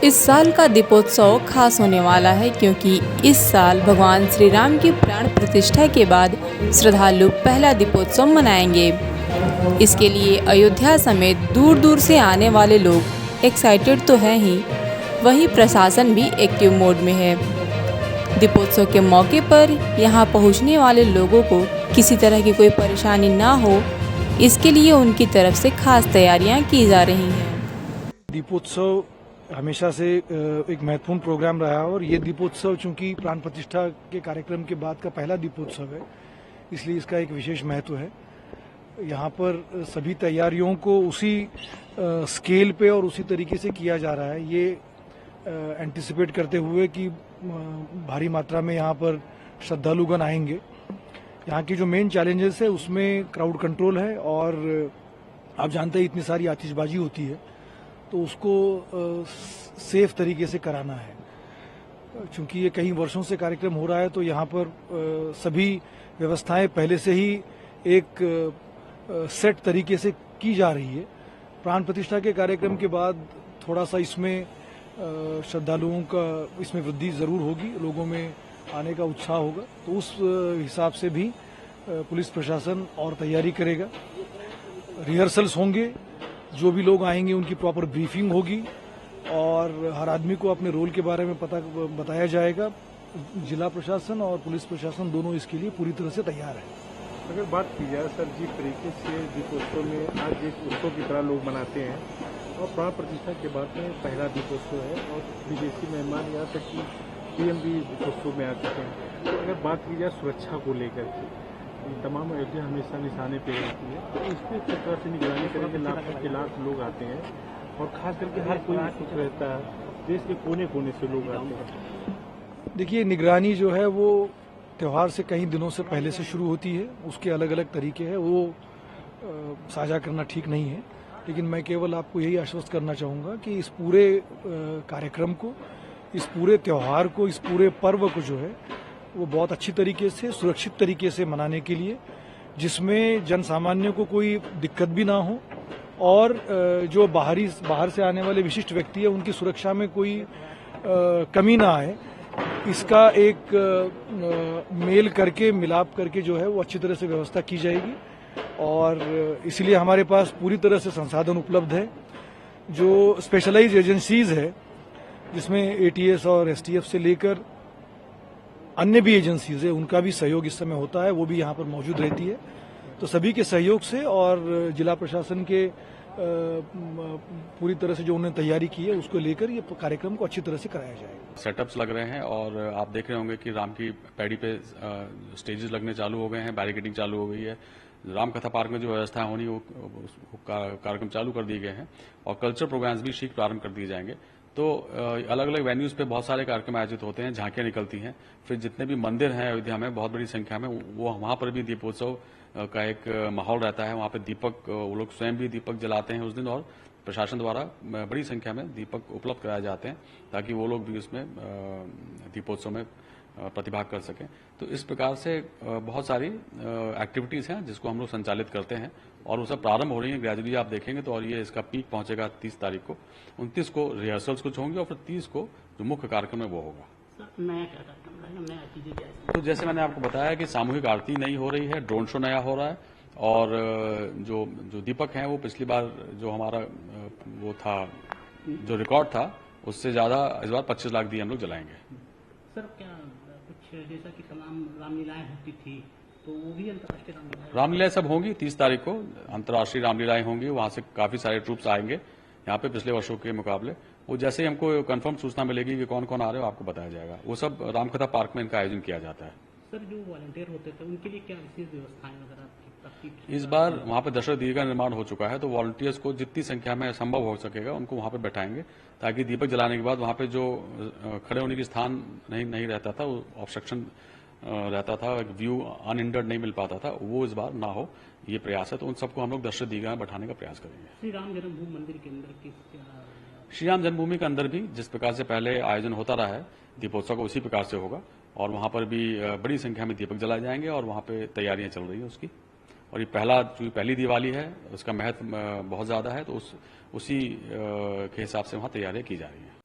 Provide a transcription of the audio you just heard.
इस साल का दीपोत्सव खास होने वाला है क्योंकि इस साल भगवान श्री राम की प्राण प्रतिष्ठा के बाद श्रद्धालु पहला दीपोत्सव मनाएंगे। इसके लिए अयोध्या समेत दूर दूर से आने वाले लोग एक्साइटेड तो हैं ही, वहीं प्रशासन भी एक्टिव मोड में है। दीपोत्सव के मौके पर यहां पहुंचने वाले लोगों को किसी तरह की कोई परेशानी ना हो, इसके लिए उनकी तरफ से खास तैयारियां की जा रही हैं। दीपोत्सव हमेशा से एक महत्वपूर्ण प्रोग्राम रहा और ये दीपोत्सव चूंकि प्राण प्रतिष्ठा के कार्यक्रम के बाद का पहला दीपोत्सव है, इसलिए इसका एक विशेष महत्व है। यहाँ पर सभी तैयारियों को उसी स्केल पे और उसी तरीके से किया जा रहा है। ये एंटिसिपेट करते हुए कि भारी मात्रा में यहाँ पर श्रद्धालुगण आएंगे। यहाँ की जो मेन चैलेंजेस है उसमें क्राउड कंट्रोल है और आप जानते हैं इतनी सारी आतिशबाजी होती है तो उसको सेफ तरीके से कराना है। चूंकि ये कई वर्षों से कार्यक्रम हो रहा है तो यहाँ पर सभी व्यवस्थाएं पहले से ही एक सेट तरीके से की जा रही है। प्राण प्रतिष्ठा के कार्यक्रम के बाद थोड़ा सा इसमें श्रद्धालुओं का इसमें वृद्धि जरूर होगी, लोगों में आने का उत्साह होगा, तो उस हिसाब से भी पुलिस प्रशासन और तैयारी करेगा। रिहर्सल्स होंगे, जो भी लोग आएंगे उनकी प्रॉपर ब्रीफिंग होगी और हर आदमी को अपने रोल के बारे में बताया जाएगा। जिला प्रशासन और पुलिस प्रशासन दोनों इसके लिए पूरी तरह से तैयार है। अगर बात की जाए सर, जिस तरीके से दीपोत्सव में आज एक उत्सव की तरह लोग मनाते हैं और प्राण प्रतिष्ठा के बाद में पहला दीपोत्सव है और विदेशी मेहमान यहाँ तक कि पीएम भी दीपोत्सव में आ चुके हैं, तो अगर बात की जाए सुरक्षा को लेकर के तमाम अयोध्या हमेशा निशाने पे रहती है, तो इस पर किस तरह से निगरानी करेंगे? लाख के लाख लोग आते हैं और खास करके हर कोई उत्सुक रहता है, देश के कोने कोने से लोग आते हैं। देखिए, निगरानी जो है वो त्योहार से कई दिनों से पहले से शुरू होती है, उसके अलग अलग तरीके हैं, वो साझा करना ठीक नहीं है। लेकिन मैं केवल आपको यही आश्वस्त करना चाहूँगा कि इस पूरे कार्यक्रम को, इस पूरे त्योहार को, इस पूरे पर्व को जो है वो बहुत अच्छी तरीके से, सुरक्षित तरीके से मनाने के लिए, जिसमें जन सामान्य को कोई दिक्कत भी ना हो और जो बाहर से आने वाले विशिष्ट व्यक्ति है उनकी सुरक्षा में कोई कमी ना आए, इसका एक मेल करके, मिलाप करके जो है वो अच्छी तरह से व्यवस्था की जाएगी। और इसलिए हमारे पास पूरी तरह से संसाधन उपलब्ध है। जो स्पेशलाइज एजेंसीज है जिसमें एटीएस और एसटीएफ से लेकर अन्य भी एजेंसीज है, उनका भी सहयोग इस समय होता है, वो भी यहाँ पर मौजूद रहती है। तो सभी के सहयोग से और जिला प्रशासन के पूरी तरह से जो उन्होंने तैयारी की है उसको लेकर ये कार्यक्रम को अच्छी तरह से कराया जाएगा। सेटअप्स लग रहे हैं और आप देख रहे होंगे कि राम की पैड़ी पे स्टेजेस लगने चालू हो गए हैं, बैरिकेडिंग चालू हो गई है। राम कथा पार्क में जो व्यवस्था होनी वो कार्यक्रम चालू कर दिए गए हैं और कल्चर प्रोग्राम्स भी शीघ्र प्रारंभ कर दिए जाएंगे। तो अलग अलग वेन्यूज पे बहुत सारे कार्यक्रम आयोजित होते हैं, झांकियां निकलती हैं। फिर जितने भी मंदिर हैं अयोध्या में बहुत बड़ी संख्या में, वो वहां पर भी दीपोत्सव का एक माहौल रहता है। वहां पे दीपक, वो लोग स्वयं भी दीपक जलाते हैं उस दिन और प्रशासन द्वारा बड़ी संख्या में दीपक उपलब्ध कराए जाते हैं ताकि वो लोग भी उसमें दीपोत्सव में प्रतिभाग कर सकें। तो इस प्रकार से बहुत सारी एक्टिविटीज हैं जिसको हम लोग संचालित करते हैं और वो सब प्रारंभ हो रही है ग्रेजुअली, आप देखेंगे तो। और ये इसका पीक पहुंचेगा 30 तारीख को, 29 को रिहर्सल्स कुछ होंगे और फिर 30 को जो मुख्य कार्यक्रम है वो होगा। तो जैसे मैंने आपको बताया कि सामूहिक आरती नई हो रही है, ड्रोन शो नया हो रहा है और जो दीपक हैं वो पिछली बार जो हमारा वो था, जो रिकॉर्ड था उससे ज्यादा इस बार 25 लाख दिए हम लोग जलाएंगे। सर, क्या कुछ जैसा कि तमाम रामलीलाएं होती थी तो वो भी अंतर्राष्ट्रीय रामलीलाएं सब होंगी 30 तारीख को, अंतर्राष्ट्रीय रामलीलाएं होंगी। वहां से काफी सारे ट्रूप्स आएंगे यहाँ पे पिछले वर्षों के मुकाबले। वो जैसे ही हमको कंफर्म सूचना मिलेगी कि कौन कौन आ रहे हो आपको बताया जाएगा। वो सब रामकथा पार्क में इनका आयोजन किया जाता है। सर, जो वॉलंटियर होते थे उनके लिए क्या विशेष व्यवस्थाएं वगैरह? इस बार वहां पे दशरथ दीर्घ का निर्माण हो चुका है तो वॉलंटियर्स को जितनी संख्या में संभव हो सकेगा उनको वहां पे बैठाएंगे ताकि दीपक जलाने के बाद वहां पे जो खड़े होने की स्थान नहीं रहता था, वो ऑब्स्ट्रक्शन रहता था, व्यू अनहिंडर्ड नहीं मिल पाता था, वो इस बार ना हो, ये प्रयास है। तो उन सबको हम लोग दशरथ दीर्घ में बैठाने का प्रयास करेंगे। श्री राम जन्मभूमि मंदिर के अंदर श्री राम जन्मभूमि के अंदर भी जिस प्रकार से पहले आयोजन होता रहा है दीपोत्सव का, उसी प्रकार से होगा और वहां पर भी बड़ी संख्या में दीपक जलाए जाएंगे और वहां पे तैयारियां चल रही है उसकी। और ये पहली दिवाली है, उसका महत्व बहुत ज्यादा है, तो उसी के हिसाब से वहां तैयारियां की जा रही हैं।